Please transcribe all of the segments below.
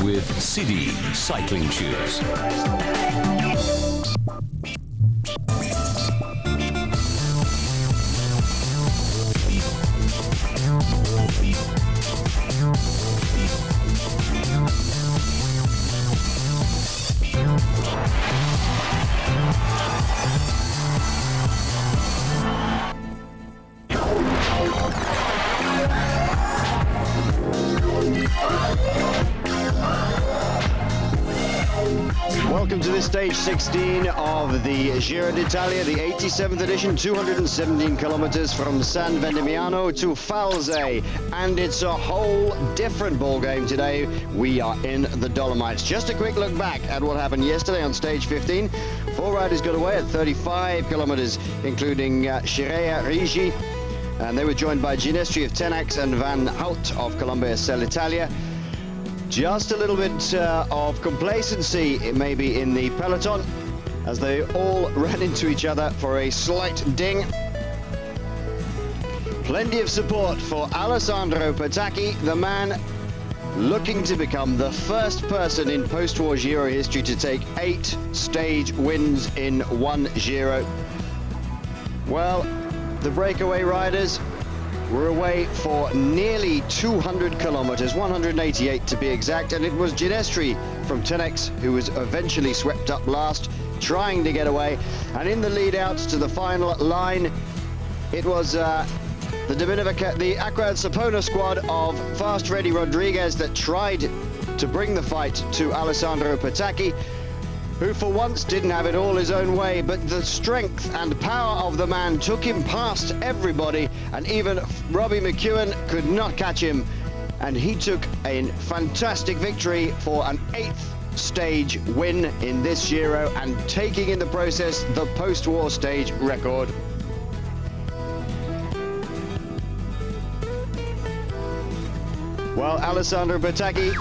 with CD cycling shoes. Welcome to this stage 16 of the Giro d'Italia, the 87th edition, 217 kilometers from San Vendimiano to Falzes, and it's a whole different ball game today. We are in the Dolomites. Just a quick look back at what happened yesterday on stage 15. 4 riders got away at 35 kilometers, including Scirea Rigi, and they were joined by Ginestri of Tenax and Van Hout of Columbia Cell Italia. Just a little bit of complacency, maybe, in the peloton, as they all ran into each other for a slight ding. Plenty of support for Alessandro Petacchi, the man looking to become the first person in post-war Giro history to take 8 stage wins in one Giro. Well, the breakaway riders were away for nearly 200 kilometers, 188 to be exact, and it was Ginestri from Tenax who was eventually swept up last, trying to get away. And in the lead out to the final line, it was the Acquad Sapona squad of Fast Freddy Rodriguez that tried to bring the fight to Alessandro Petacchi, who for once didn't have it all his own way, but the strength and power of the man took him past everybody, and even Robbie McEwen could not catch him, and he took a fantastic victory for an 8th stage win in this Giro, and taking in the process the post-war stage record. Well, Alessandro Petacchi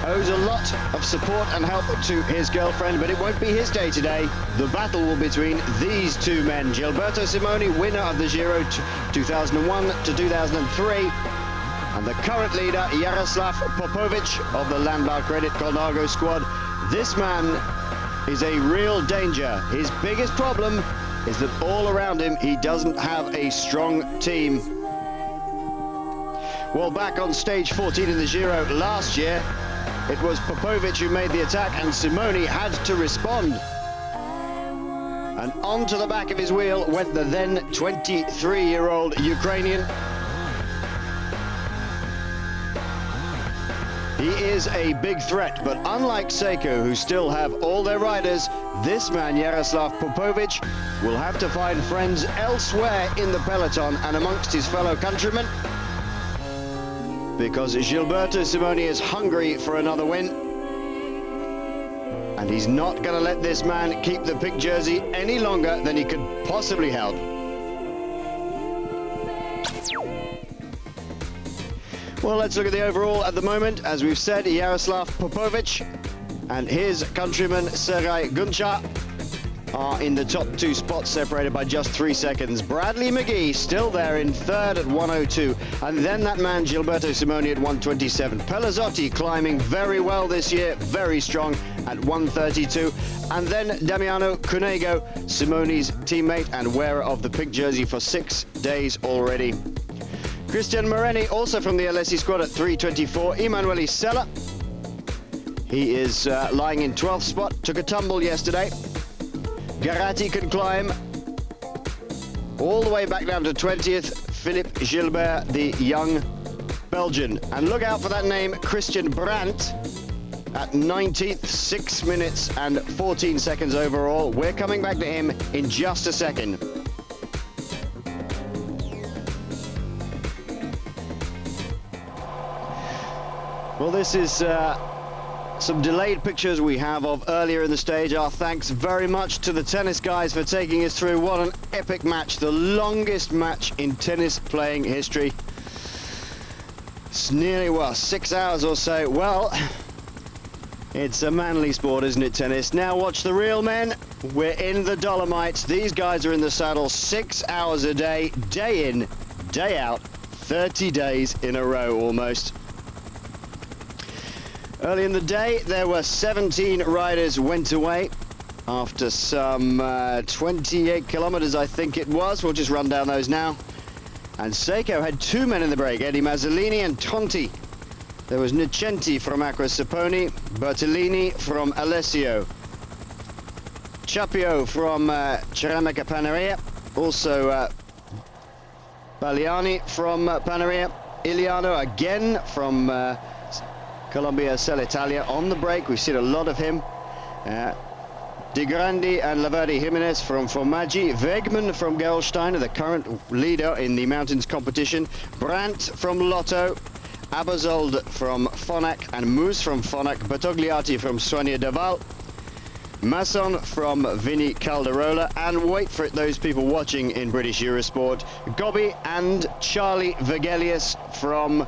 owes a lot of support and help to his girlfriend, but it won't be his day today. The battle will be between these two men. Gilberto Simoni, winner of the Giro 2001 to 2003, and the current leader, Jaroslav Popovych of the Landbouwkrediet Colnago squad. This man is a real danger. His biggest problem is that all around him, he doesn't have a strong team. Well, back on stage 14 in the Giro last year, it was Popovych who made the attack, and Simoni had to respond. And onto the back of his wheel went the then 23-year-old Ukrainian. He is a big threat, but unlike Saeco, who still have all their riders, this man, Jaroslav Popovych, will have to find friends elsewhere in the peloton and amongst his fellow countrymen, because Gilberto Simoni is hungry for another win, and he's not going to let this man keep the pink jersey any longer than he could possibly help. Well, let's look at the overall at the moment. As we've said, Jaroslav Popovych and his countryman Sergei Gontchar are in the top 2 spots, separated by just 3 seconds. Bradley McGee still there in 3rd at 1:02, and then that man Gilberto Simoni at 1:27. Pellizotti climbing very well this year, very strong at 1:32, and then Damiano Cunego, Simoni's teammate and wearer of the pink jersey for 6 days already. Christian Moreni, also from the Alessio squad, at 3:24. Emanuele Sella, he is lying in 12th spot, took a tumble yesterday. Garatti can climb all the way back down to 20th. Philippe Gilbert, the young Belgian. And look out for that name, Christian Brandt, at 19th, 6 minutes and 14 seconds overall. We're coming back to him in just a second. Well, this is some delayed pictures we have of earlier in the stage. Our thanks very much to the tennis guys for taking us through. What an epic match, the longest match in tennis playing history. It's nearly, well, 6 hours or so. Well, it's a manly sport, isn't it, tennis? Now watch the real men. We're in the Dolomites. These guys are in the saddle 6 hours a day, day in, day out, 30 days in a row almost. Early in the day, there were 17 riders went away after some 28 kilometers, I think it was. We'll just run down those now. And Saeco had 2 men in the break, Eddie Mazzolini and Tonti. There was Nicenti from Acqua Saponi, Bertolini from Alessio, Chapio from Ceramica Panaria, also Bagliani from Panaria, Iliano again from Colombia Italia on the break. We've seen a lot of him. De Grandi and Laverdi Jimenez from Formaggi, Wegman from Gerolsteiner, the current leader in the mountains competition, Brandt from Lotto, Aberzold from Phonak and Moose from Phonak, Bertogliati from Soigné Deval, Masson from Vini Caldirola, and wait for it, those people watching in British Eurosport, Gobbi and Charlie Vegelius from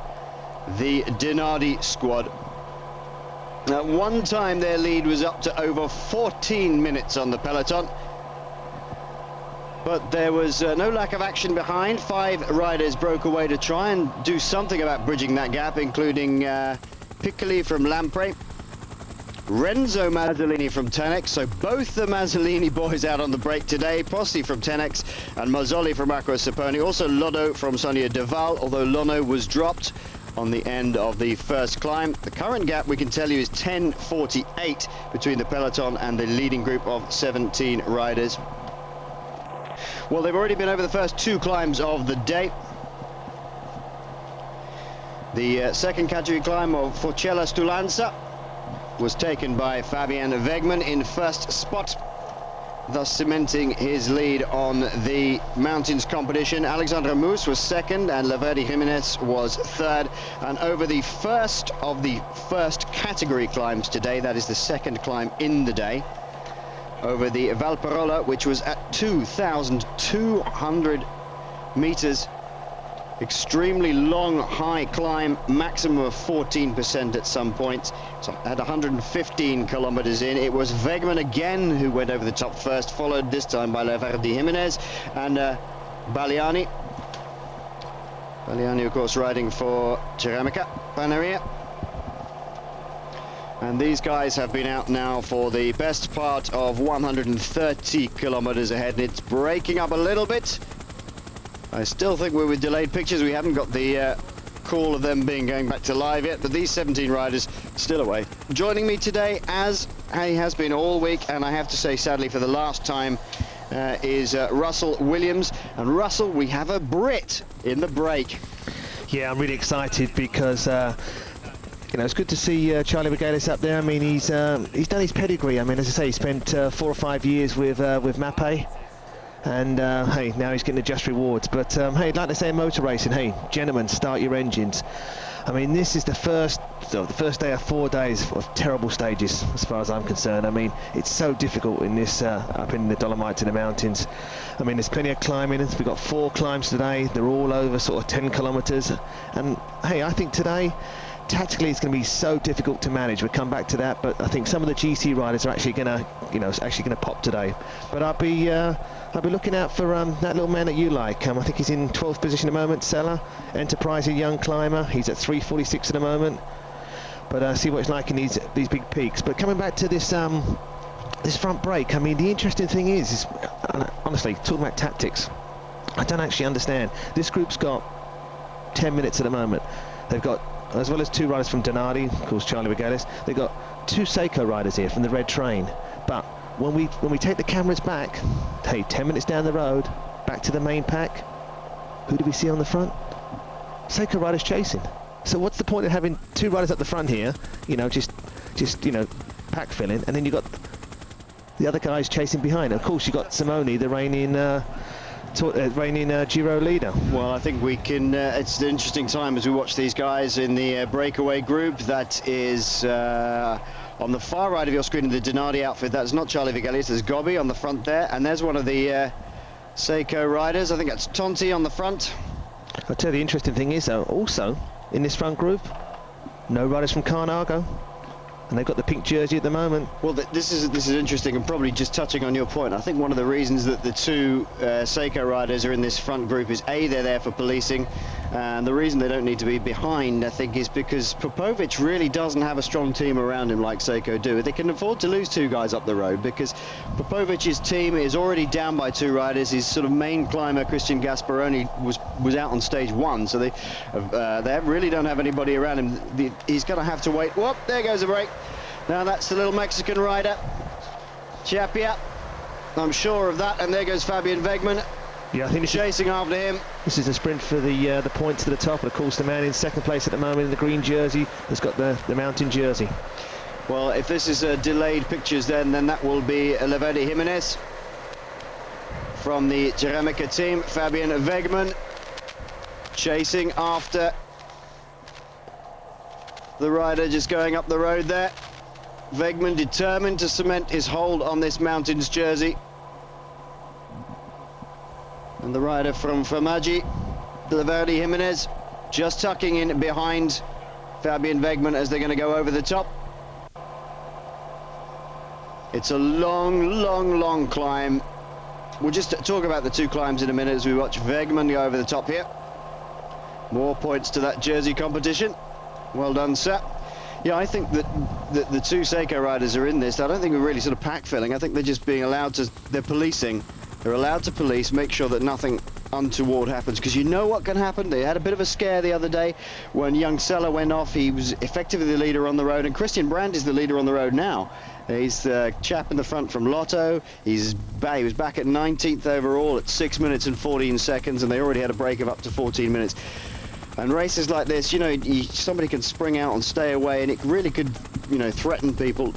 the Nardi squad. At one time their lead was up to over 14 minutes on the peloton, but there was no lack of action behind. 5 riders broke away to try and do something about bridging that gap, including Piccoli from Lampre, Renzo Mazzolini from Tenex, so both the Mazzolini boys out on the break today, Possi from Tenex and Mazzoli from Acqua Saponi, also Lotto from Soigné Deval, although Lono was dropped on the end of the first climb. The current gap, we can tell you, is 10:48 between the peloton and the leading group of 17 riders. Well, they've already been over the first 2 climbs of the day. The second category climb of Forcella Stulanza was taken by Fabian Wegman in first spot, thus cementing his lead on the mountains competition. Alexandre Moose was second and Laverdi Jimenez was third. And over the first of the first category climbs today, that is the second climb in the day, over the Valparola, which was at 2,200 meters, extremely long high climb, maximum of 14% at some points, so at 115 kilometers in. It was Wegman again who went over the top first, followed this time by Laverdi Jimenez and Bagliani, of course riding for Ceramica Panaria. And these guys have been out now for the best part of 130 kilometers ahead, and it's breaking up a little bit. I still think we're with delayed pictures. We haven't got the call of them going back to live yet, but these 17 riders still away. Joining me today, as he has been all week, and I have to say sadly for the last time, is Russell Williams. And Russell, we have a Brit in the break. Yeah, I'm really excited because you know, it's good to see Charlie McGee up there. I mean, he's done his pedigree. I mean, as I say, he spent 4 or 5 years with Mappe. And hey, now he's getting the just rewards. But hey, like they say in motor racing, hey, gentlemen, start your engines. I mean, this is the first day of 4 days of terrible stages, as far as I'm concerned. I mean, it's so difficult in this up in the Dolomites in the mountains. I mean, there's plenty of climbing. We've got 4 climbs today. They're all over sort of 10 kilometers. And hey, I think today, tactically, it's going to be so difficult to manage. We'll come back to that, but I think some of the GC riders are actually going to, you know, pop today. But I'll be looking out for that little man that you like. I think he's in 12th position at the moment, Sella, enterprising young climber. He's at 3:46 at the moment. But see what it's like in these big peaks. But coming back to this this front break, I mean, the interesting thing is honestly, talking about tactics, I don't actually understand. This group's got 10 minutes at the moment. They've got, as well as 2 riders from Nardi, of course Charlie McGee, they've got 2 Saeco riders here from the red train. But when we take the cameras back, hey, 10 minutes down the road, back to the main pack, who do we see on the front? Saeco riders chasing. So what's the point of having 2 riders at the front here, you know, just you know, pack filling, and then you got the other guys chasing behind. Of course, you got Simoni, the reigning Giro leader. Well, I think we can, it's an interesting time as we watch these guys in the breakaway group. That is on the far right of your screen in the Denardi outfit. That's not Charlie Vegelius, there's Gobbi on the front there, and there's one of the Saeco riders. I think that's Tonti on the front. I'll tell you, the interesting thing is though, also in this front group, no riders from Carnago. And they've got the pink jersey at the moment. Well, this is interesting, and probably just touching on your point. I think one of the reasons that the 2 Saeco riders are in this front group is A, they're there for policing, And the reason they don't need to be behind, I think, is because Popovych really doesn't have a strong team around him like Saeco do. They can afford to lose 2 guys up the road because Popovich's team is already down by 2 riders. His sort of main climber, Christian Gasparoni, was out on stage 1, so they really don't have anybody around him. He's going to have to wait. Whoop, there goes a break. Now that's the little Mexican rider, Chiapia. I'm sure of that. And there goes Fabian Wegmann. Yeah, I think chasing after him. This is a sprint for the points to the top. And of course, the man in second place at the moment in the green jersey has got the mountain jersey. Well, if this is delayed pictures, then that will be Leverde Jimenez from the Ceramica team. Fabian Wegmann chasing after the rider just going up the road there. Wegmann determined to cement his hold on this mountains jersey. And the rider from Formaggi, Leverde Jimenez, just tucking in behind Fabian Wegmann as they're going to go over the top. It's a long climb. We'll just talk about the 2 climbs in a minute as we watch Wegmann go over the top here. More points to that jersey competition. Well done, sir. Yeah, I think that the 2 Saeco riders are in this. I don't think we're really sort of pack filling. I think they're just being allowed to, they're policing. They're allowed to police, make sure that nothing untoward happens, because you know what can happen. They had a bit of a scare the other day when young Sella went off. He was effectively the leader on the road, and Christian Brandt is the leader on the road now. He's the chap in the front from Lotto. He was back at 19th overall at 6 minutes and 14 seconds, and they already had a break of up to 14 minutes. And races like this, you know, somebody can spring out and stay away, and it really could, you know, threaten people.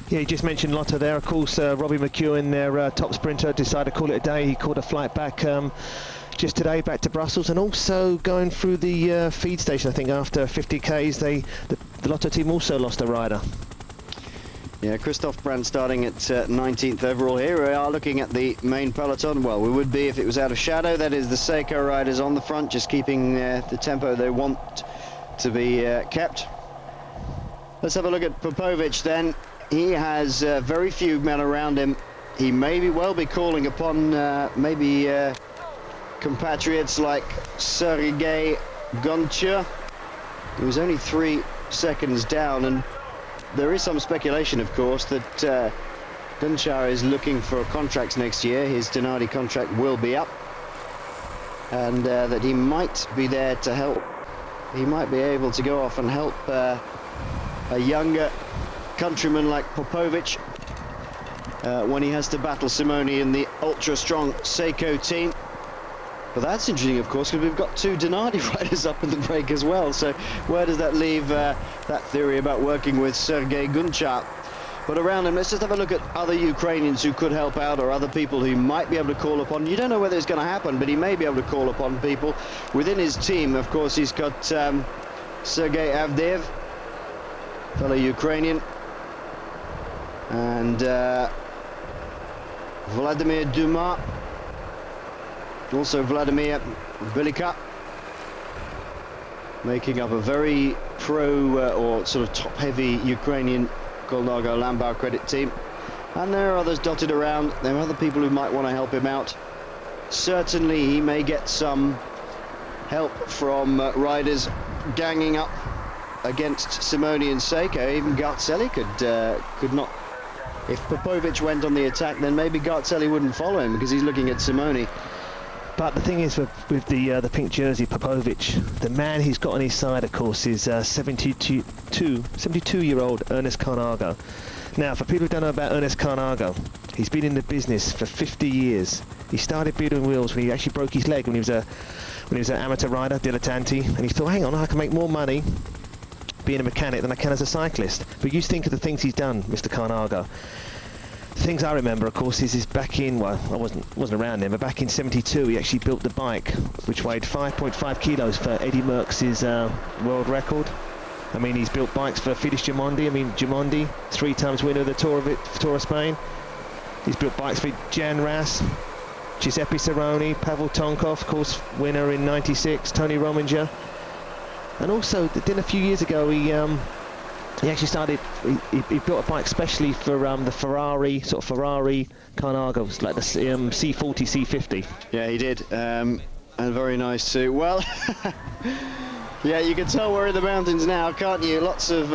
Yeah, you just mentioned Lotto there. Of course, Robbie McEwen, their top sprinter, decided to call it a day. He caught a flight back just today, back to Brussels, and also going through the feed station. I think after 50 Ks, the Lotto team also lost a rider. Yeah, Christoph Brandt starting at 19th overall. Here we are looking at the main peloton. Well, we would be if it was out of shadow. That is the Saeco riders on the front, just keeping the tempo they want to be kept. Let's have a look at Popovych then. He has very few men around him. He may well be calling upon maybe compatriots like Sergei Gontchar. He was only 3 seconds down, and there is some speculation, of course, that Gontchar is looking for contracts next year. His Denardi contract will be up, and that he might be there to help. He might be able to go off and help a younger countryman like Popovych when he has to battle Simoni in the ultra-strong Saeco team. But that's interesting, of course, because we've got 2 Denardi riders up in the break as well. So where does that leave that theory about working with Sergei Gontchar? But around him, let's just have a look at other Ukrainians who could help out, or other people who might be able to call upon. You don't know whether it's going to happen, but he may be able to call upon people within his team. Of course, he's got Sergei Avdeyev, fellow Ukrainian, and Vladimir Dumas, also Vladimir Velika, making up a very pro or sort of top-heavy Ukrainian Colnago Landbouwkrediet team. And there are others dotted around. There are other people who might want to help him out. Certainly he may get some help from riders ganging up against Simoni and Saeco. Even Garzelli could not. If Popovych went on the attack, then maybe Garzelli wouldn't follow him because he's looking at Simoni. But the thing is, with the pink jersey, Popovych, the man he's got on his side, of course, is 72-year-old Ernest Carnago. Now, for people who don't know about Ernest Carnago, he's been in the business for 50 years. He started building wheels when he actually broke his leg when he was an amateur rider, dilettanti, and he thought, hang on, I can make more money being a mechanic than I can as a cyclist. But you think of the things he's done, Mr. Carnago. The things I remember, of course, is back in, well, I wasn't around then, but back in '72 he actually built the bike which weighed 5.5 kilos for Eddie Merckx's world record. I mean, he's built bikes for FdJeux Gimondi. I mean, Gimondi, 3 times winner of the Tour of Spain. He's built bikes for Jan Ras, Giuseppe Cerrone, Pavel Tonkov, of course, winner in '96, Tony Rominger. And also, then a few years ago, he actually started, he built a bike specially for the Ferrari Carnagos, like the C40, C50. Yeah, he did. And very nice too. Well, yeah, you can tell we're in the mountains now, can't you? Lots of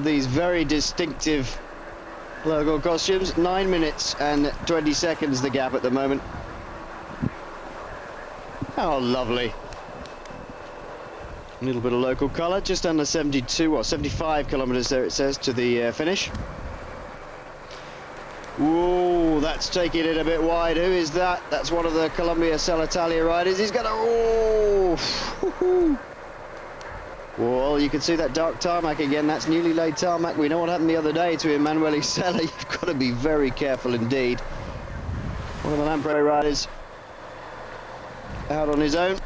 these very distinctive logo costumes. 9 minutes and 20 seconds the gap at the moment. Oh, lovely. A little bit of local colour, just under 72 or 75 kilometres there it says to the finish. Ooh, that's taking it a bit wide. Who is that? That's one of the Colombia Italia riders. He's gonna, oh! Well, you can see that dark tarmac again. That's newly laid tarmac. We know what happened the other day to Emanuele Sella. You've got to be very careful indeed. One of the Landbouwkrediet riders out on his own.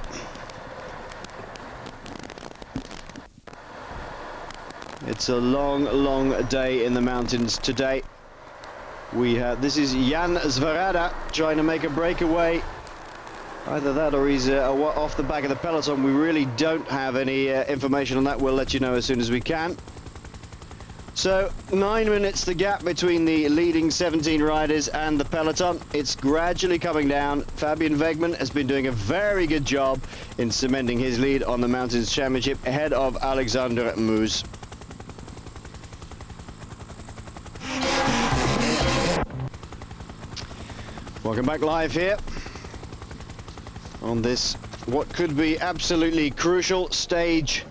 It's a long, long day in the mountains today. This is Jan Zverada trying to make a breakaway. Either that or he's off the back of the peloton. We really don't have any information on that. We'll let you know as soon as we can. So 9 minutes the gap between the leading 17 riders and the peloton. It's gradually coming down. Fabian Wegman has been doing a very good job in cementing his lead on the Mountains Championship ahead of Alexander Moos. Welcome back live here on this, what could be absolutely crucial, stage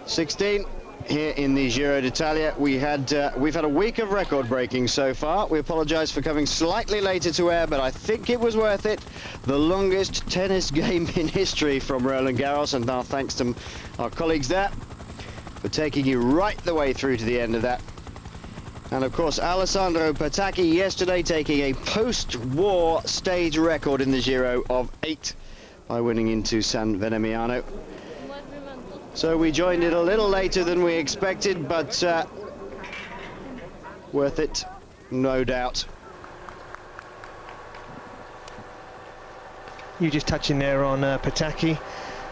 16 here in the Giro d'Italia. We've had a week of record breaking so far. We apologise for coming slightly later to air, but I think it was worth it. The longest tennis game in history from Roland Garros, and our thanks to our colleagues there for taking you right the way through to the end of that. And of course, Alessandro Petacchi yesterday taking a post-war stage record in the Giro of 8 by winning into San Venemiano. So we joined it a little later than we expected, but worth it, no doubt. You just touching there on Petacchi.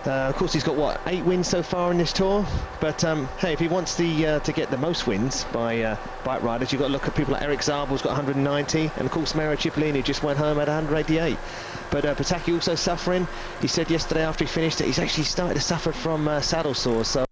Of course, he's got, what, 8 wins so far in this tour? But, hey, if he wants to get the most wins by bike riders, you've got to look at people like Eric Zabel's got 190, and, of course, Mario Cipollini just went home at 188. But Petacchi also suffering. He said yesterday after he finished that he's actually started to suffer from saddle sores. So